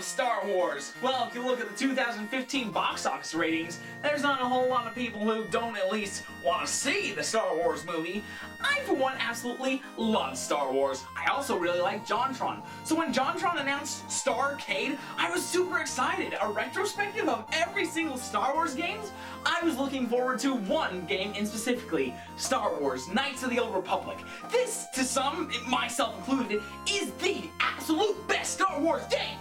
love Star Wars. Well, if you look at the 2015 box office ratings, there's not a whole lot of people who don't at least want to see the Star Wars movie. I, for one, absolutely love Star Wars. I also really like JonTron. So when JonTron announced Starcade, I was super excited. A retrospective of every single Star Wars games? I was looking forward to one game in specifically, Star Wars Knights of the Old Republic. This, to some, myself included, is the absolute best Star Wars game!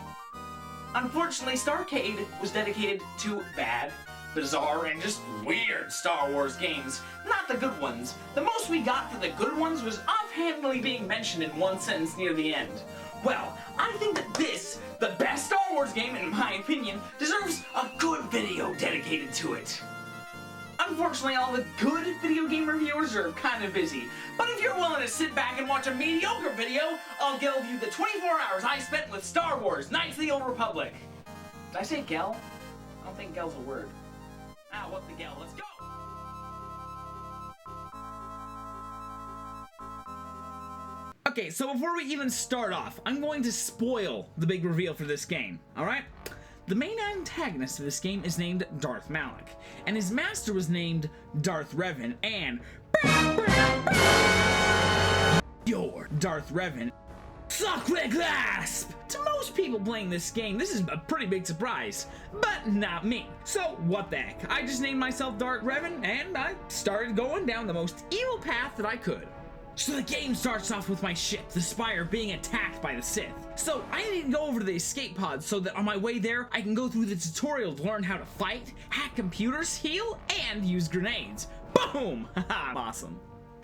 Unfortunately, Starcade was dedicated to bad, bizarre, and just weird Star Wars games, not the good ones. The most we got for the good ones was offhandedly being mentioned in one sentence near the end. Well, I think that this, the best Star Wars game in my opinion, deserves a good video dedicated to it. Unfortunately, all the good video game reviewers are kind of busy, but if you're willing to sit back and watch a mediocre video, I'll give you the 24 hours I spent with Star Wars Knights of the Old Republic. Did I say gel? I don't think gel's a word. Ah, what the gel, let's go! Okay, so before we even start off, I'm going to spoil the big reveal for this game, alright? The main antagonist of this game is named Darth Malak, and his master was named Darth Revan, and your Darth Revan Sacred Grasp! To most people playing this game, this is a pretty big surprise, but not me. So what the heck, I just named myself Darth Revan, and I started going down the most evil path that I could. So the game starts off with my ship, the Spire, being attacked by the Sith. So I need to go over to the escape pod so that on my way there, I can go through the tutorial to learn how to fight, hack computers, heal, and use grenades. Boom! Haha, awesome.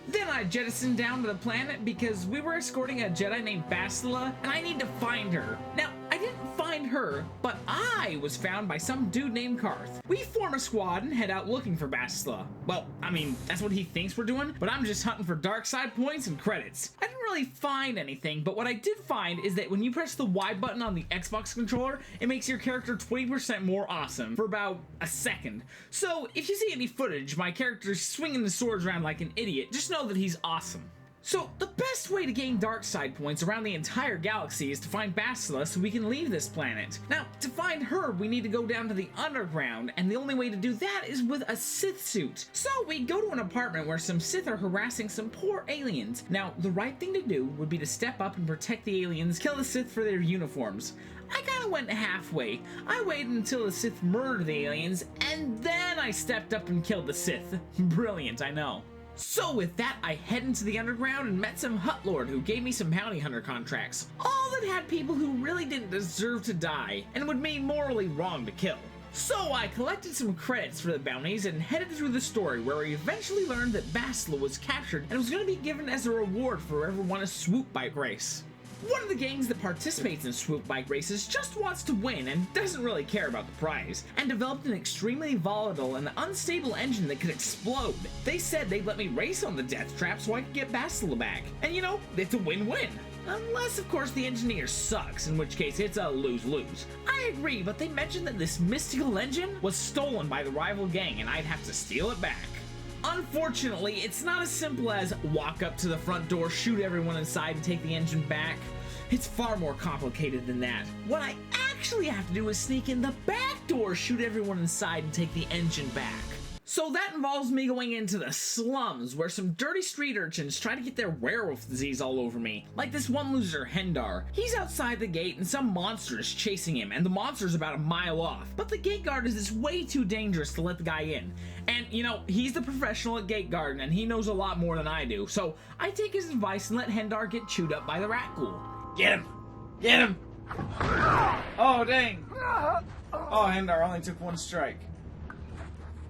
Then I jettisoned down to the planet because we were escorting a Jedi named Bastila, and I need to find her. Now, I didn't find her, but I was found by some dude named Karth. We form a squad and head out looking for Bastila. Well, I mean, that's what he thinks we're doing, but I'm just hunting for dark side points and credits. I didn't really find anything, but what I did find is that when you press the Y button on the Xbox controller, it makes your character 20% more awesome for about a second. So, if you see any footage, my character's swinging the swords around like an idiot, just know that he's awesome. So, the best way to gain dark side points around the entire galaxy is to find Bastila so we can leave this planet. Now, to find her, we need to go down to the underground, and the only way to do that is with a Sith suit. So, we go to an apartment where some Sith are harassing some poor aliens. Now, the right thing to do would be to step up and protect the aliens, kill the Sith for their uniforms. I kinda went halfway. I waited until the Sith murdered the aliens, and then I stepped up and killed the Sith. Brilliant, I know. So with that, I head into the underground and met some Hutt Lord who gave me some bounty hunter contracts. All that had people who really didn't deserve to die and would be morally wrong to kill. So I collected some credits for the bounties and headed through the story where we eventually learned that Bastila was captured and was going to be given as a reward for whoever won a swoop bike race. One of the gangs that participates in swoop bike races just wants to win and doesn't really care about the prize, and developed an extremely volatile and unstable engine that could explode. They said they'd let me race on the death trap so I could get Bastila back. And you know, it's a win-win. Unless, of course, the engineer sucks, in which case it's a lose-lose. I agree, but they mentioned that this mystical engine was stolen by the rival gang and I'd have to steal it back. Unfortunately, it's not as simple as walk up to the front door, shoot everyone inside, and take the engine back. It's far more complicated than that. What I actually have to do is sneak in the back door, shoot everyone inside, and take the engine back. So that involves me going into the slums, where some dirty street urchins try to get their werewolf disease all over me. Like this one loser, Hendar. He's outside the gate and some monster is chasing him, and the monster's about a mile off. But the gate guard is just way too dangerous to let the guy in. And, you know, he's the professional at gate guarding, and he knows a lot more than I do. So I take his advice and let Hendar get chewed up by the rat ghoul. Get him! Get him! Oh, dang! Oh, Hendar only took one strike.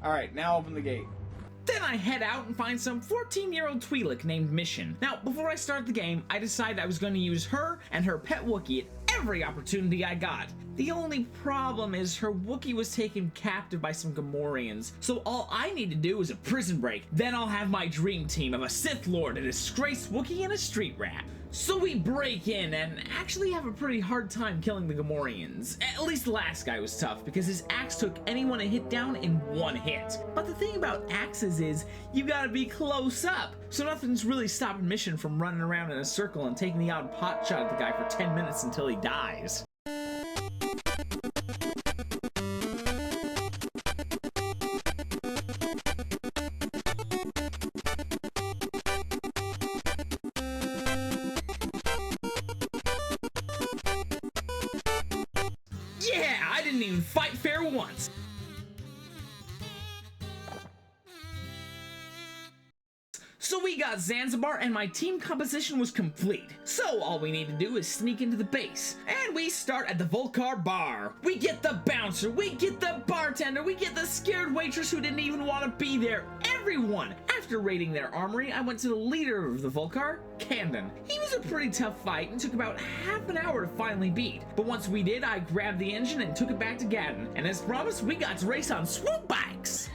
Alright, now open the gate. Then I head out and find some 14-year-old Twi'lek named Mission. Now, before I start the game, I decided I was going to use her and her pet Wookiee at every opportunity I got. The only problem is her Wookiee was taken captive by some Gamorreans, so all I need to do is a prison break. Then I'll have my dream team of a Sith Lord, a disgraced Wookiee, and a street rat. So we break in and actually have a pretty hard time killing the Gamorreans. At least the last guy was tough because his axe took anyone a hit down in one hit. But the thing about axes is you gotta be close up, so nothing's really stopping Mission from running around in a circle and taking the odd pot shot at the guy for 10 minutes until he dies. and fight fair once. So we got Zanzibar and my team composition was complete. So all we need to do is sneak into the base. And we start at the Volcar bar. We get the bouncer, we get the bartender, we get the scared waitress who didn't even want to be there. Everyone! After raiding their armory, I went to the leader of the Volcar, Camden. He was a pretty tough fight and took about half an hour to finally beat. But once we did, I grabbed the engine and took it back to Gamin. And as promised, we got to race on swoop bikes!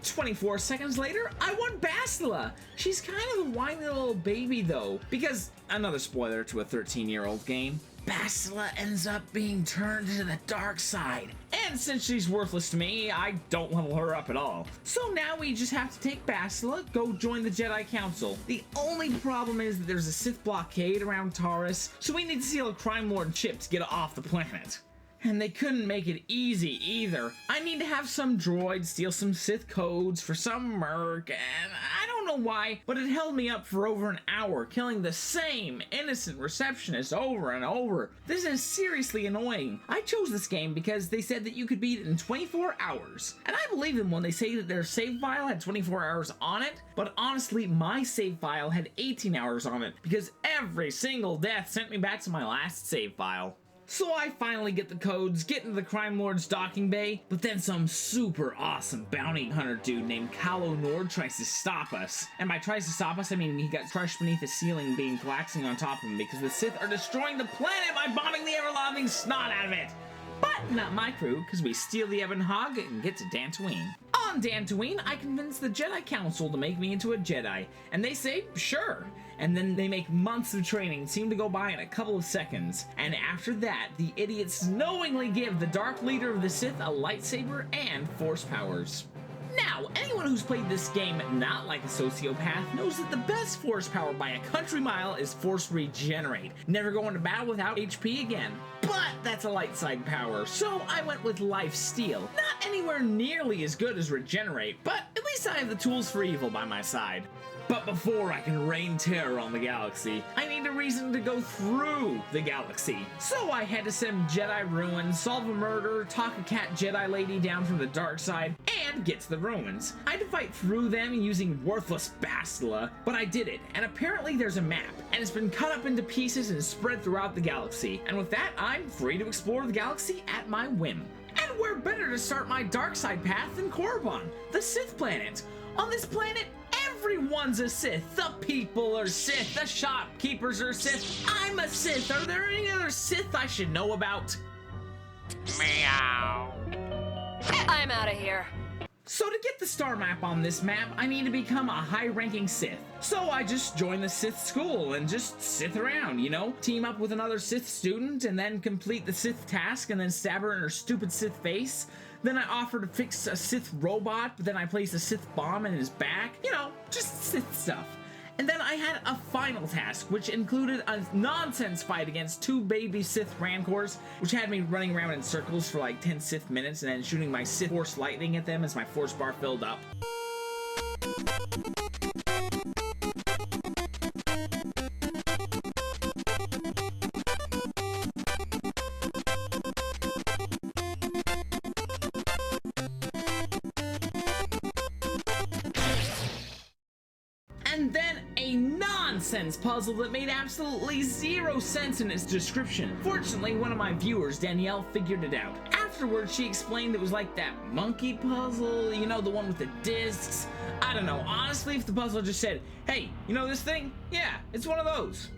24 seconds later, I won Bastila. She's kind of a whiny little baby though, because, another spoiler to a 13-year-old game, Bastila ends up being turned to the dark side. And since she's worthless to me, I don't level her up at all. So now we just have to take Bastila, go join the Jedi Council. The only problem is that there's a Sith blockade around Taurus, so we need to steal a Crime Lord chip to get off the planet. And they couldn't make it easy either. I need to have some droid steal some Sith codes for some merc, and I don't know why, but it held me up for over an hour, killing the same innocent receptionist over and over. This is seriously annoying. I chose this game because they said that you could beat it in 24 hours. And I believe them when they say that their save file had 24 hours on it, but honestly, my save file had 18 hours on it, because every single death sent me back to my last save file. So I finally get the codes, get into the Crime Lord's docking bay, but then some super awesome bounty hunter dude named Kalo Nord tries to stop us. And by tries to stop us, I mean he got crushed beneath the ceiling being collapsing on top of him because the Sith are destroying the planet by bombing the ever-loving snot out of it. But not my crew, because we steal the Ebon Hog and get to Dantooine. On Dantooine, I convince the Jedi Council to make me into a Jedi, and they say, sure. And then they make months of training seem to go by in a couple of seconds. And after that, the idiots knowingly give the Dark Leader of the Sith a lightsaber and Force powers. Now, anyone who's played this game not like a sociopath knows that the best Force power by a country mile is Force Regenerate. Never go into battle without HP again. But that's a light side power, so I went with Life Steal. Not anywhere nearly as good as Regenerate, but at least I have the tools for evil by my side. But before I can rain terror on the galaxy, I need a reason to go through the galaxy. So I had to send Jedi ruins, solve a murder, talk a cat Jedi lady down from the dark side, and get to the ruins. I had to fight through them using worthless Bastila, but I did it, and apparently there's a map, and it's been cut up into pieces and spread throughout the galaxy. And with that, I'm free to explore the galaxy at my whim. And where better to start my dark side path than Korriban, the Sith planet. On this planet, everyone's a Sith. The people are Sith. The shopkeepers are Sith. I'm a Sith. Are there any other Sith I should know about? Meow. I'm out of here. So to get the star map on this map, I need to become a high-ranking Sith. So I just joined the Sith School and just Sith around, you know? Team up with another Sith student and then complete the Sith task and then stab her in her stupid Sith face. Then I offer to fix a Sith robot, but then I place a Sith bomb in his back. You know, just Sith stuff. And then I had a final task, which included a nonsense fight against 2 baby Sith Rancors, which had me running around in circles for like 10 Sith minutes and then shooting my Sith Force lightning at them as my Force bar filled up. And then a nonsense puzzle that made absolutely zero sense in its description. Fortunately, one of my viewers, Danielle, figured it out. Afterwards, she explained it was like that monkey puzzle, you know, the one with the discs. I don't know, honestly, if the puzzle just said, hey, you know this thing? Yeah, it's one of those.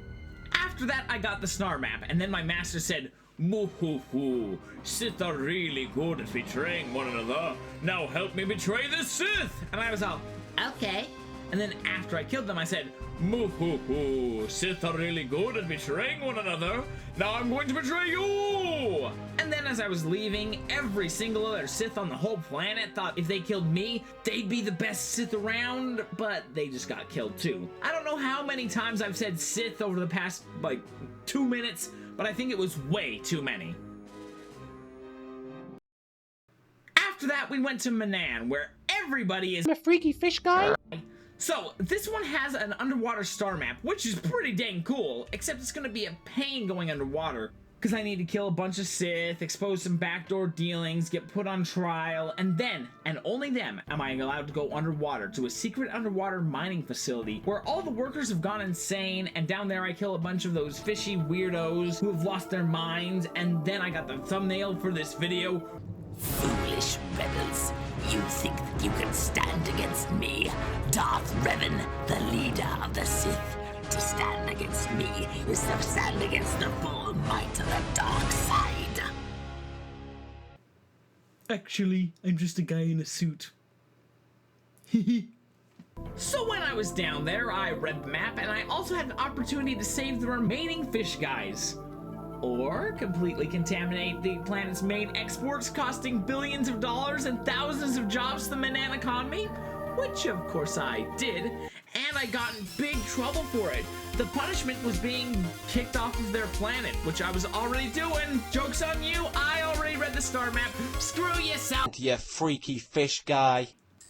After that, I got the star map, and then my master said, "Moo-hoo-hoo, Sith are really good at betraying one another. Now help me betray the Sith!" And I was all, okay. And then after I killed them, I said, "Moo-hoo-hoo, Sith are really good at betraying one another. Now I'm going to betray you!" And then as I was leaving, every single other Sith on the whole planet thought if they killed me, they'd be the best Sith around, but they just got killed too. I don't know how many times I've said Sith over the past, like, 2 minutes, but I think it was way too many. After that, we went to Manan, where everybody is a freaky fish guy. So, this one has an underwater star map, which is pretty dang cool, except it's gonna be a pain going underwater. because I need to kill a bunch of Sith, expose some backdoor dealings, get put on trial, and then, and only then, am I allowed to go underwater to a secret underwater mining facility where all the workers have gone insane, and down there I kill a bunch of those fishy weirdos who have lost their minds, and then I got the thumbnail for this video. Foolish rebels, you think that you can stand against me, Darth Revan, the leader of the Sith? To stand against me is to stand against the full might of the dark side. Actually, I'm just a guy in a suit. So when I was down there, I read the map, and I also had an opportunity to save the remaining fish guys. Or completely contaminate the planet's main exports, costing billions of dollars and thousands of jobs to the Manan economy, which of course I did, and I got in big trouble for it. The punishment was being kicked off of their planet, which I was already doing. Joke's on you, I already read the star map. Screw yourself, you freaky fish guy.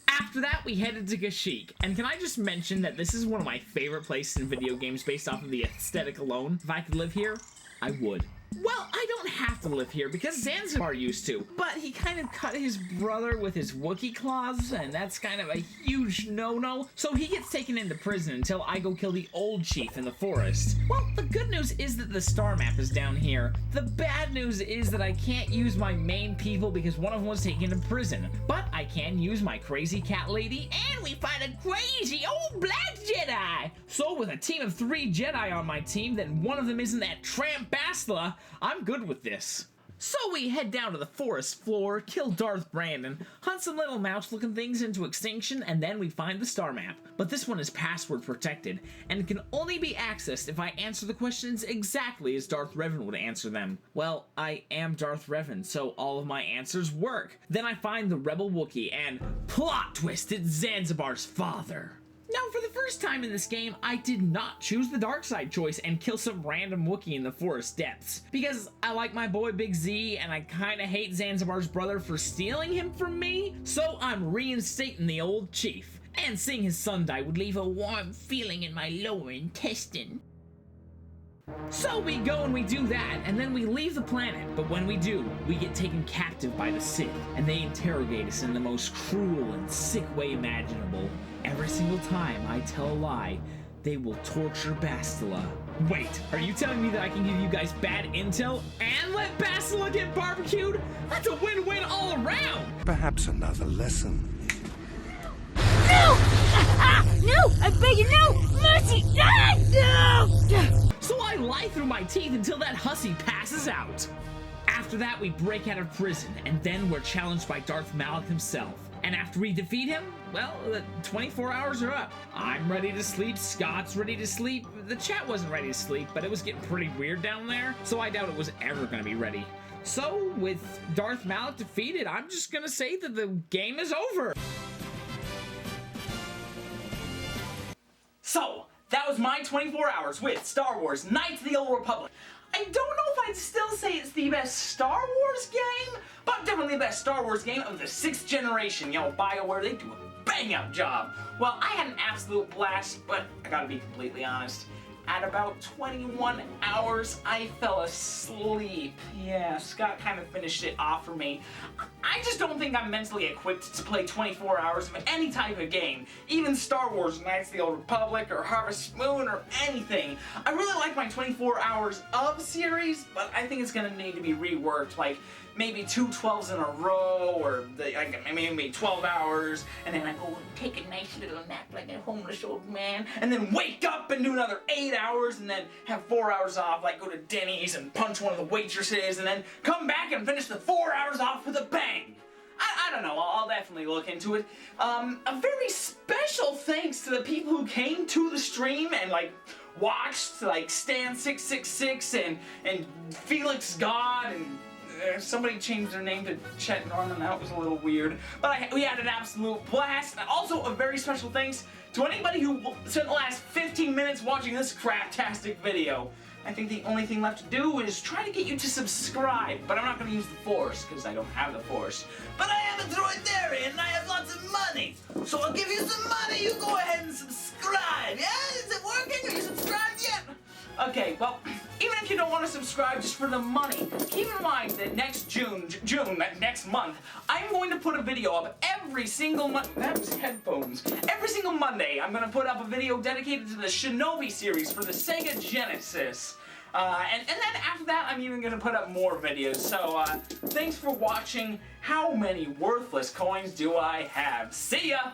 After that, we headed to Kashyyyk, and can I just mention that this is one of my favorite places in video games based off of the aesthetic alone. If I could live here, I would. Well, I don't have to live here because Zanzibar used to, but he kind of cut his brother with his Wookiee claws, and that's kind of a huge no-no, so he gets taken into prison until I go kill the old chief in the forest. Well, the good news is that the star map is down here. The bad news is that I can't use my main people because one of them was taken to prison, but I can use my crazy cat lady, and we find a crazy old black Jedi! So with a team of 3 Jedi on my team, then one of them isn't that tramp Bastila, I'm good with this. So we head down to the forest floor, kill Darth Brandon, hunt some little mouse-looking things into extinction, and then we find the star map. But this one is password protected, and can only be accessed if I answer the questions exactly as Darth Revan would answer them. Well, I am Darth Revan, so all of my answers work. Then I find the rebel Wookiee, and plot twist, it's Zanzibar's father. Now, for the first time in this game, I did not choose the dark side choice and kill some random Wookiee in the forest depths, because I like my boy Big Z, and I kinda hate Zanzibar's brother for stealing him from me, so I'm reinstating the old chief. And seeing his son die would leave a warm feeling in my lower intestine. So we go and we do that, and then we leave the planet, but when we do, we get taken captive by the Sith, and they interrogate us in the most cruel and sick way imaginable. Every single time I tell a lie, they will torture Bastila. Wait, are you telling me that I can give you guys bad intel and let Bastila get barbecued? That's a win-win all around! Perhaps another lesson. No! No! I beg you, no! Mercy! No! So I lie through my teeth until that hussy passes out. After that, we break out of prison, and then we're challenged by Darth Malak himself. And after we defeat him, well, the 24 hours are up. I'm ready to sleep, Scott's ready to sleep. The chat wasn't ready to sleep, but it was getting pretty weird down there, so I doubt it was ever gonna be ready. So, with Darth Malak defeated, I'm just gonna say that the game is over. So, that was my 24 hours with Star Wars Knights of the Old Republic. I don't know if I'd still say it's the best Star Wars game, but definitely the best Star Wars game of the 6th generation. You know, BioWare, they do a bang-up job. Well, I had an absolute blast, but I gotta be completely honest. At about 21 hours, I fell asleep. Yeah, Scott kind of finished it off for me. I just don't think I'm mentally equipped to play 24 hours of any type of game. Even Star Wars Knights of the Old Republic or Harvest Moon or anything. I really like my 24 hours of series, but I think it's gonna need to be reworked, like maybe 2 12s in a row, or maybe 12 hours, and then I go and take a nice little nap like a homeless old man, and then wake up and do another 8 hours, and then have 4 hours off, like go to Denny's and punch one of the waitresses, and then come back and finish the 4 hours off with a bang. I don't know, I'll definitely look into it. A very special thanks to the people who came to the stream and like watched, like Stan666 and Felix God, and somebody changed their name to Chet Norman. That was a little weird, but we had an absolute blast. And also a very special thanks to anybody who spent the last 15 minutes watching this craptastic video. I think the only thing left to do is try to get you to subscribe, but I'm not going to use the Force because I don't have the Force. But I am a droidarian and I have lots of money, so I'll give you some money. You go ahead and subscribe. Yeah, is it working? Are you subscribed yet? Okay, well, even if you don't want to subscribe just for the money, keep in mind that next next month, I'm going to put a video up every single month. That was headphones. Every single Monday, I'm going to put up a video dedicated to the Shinobi series for the Sega Genesis. And then after that, I'm even going to put up more videos. So, thanks for watching. How many worthless coins do I have? See ya!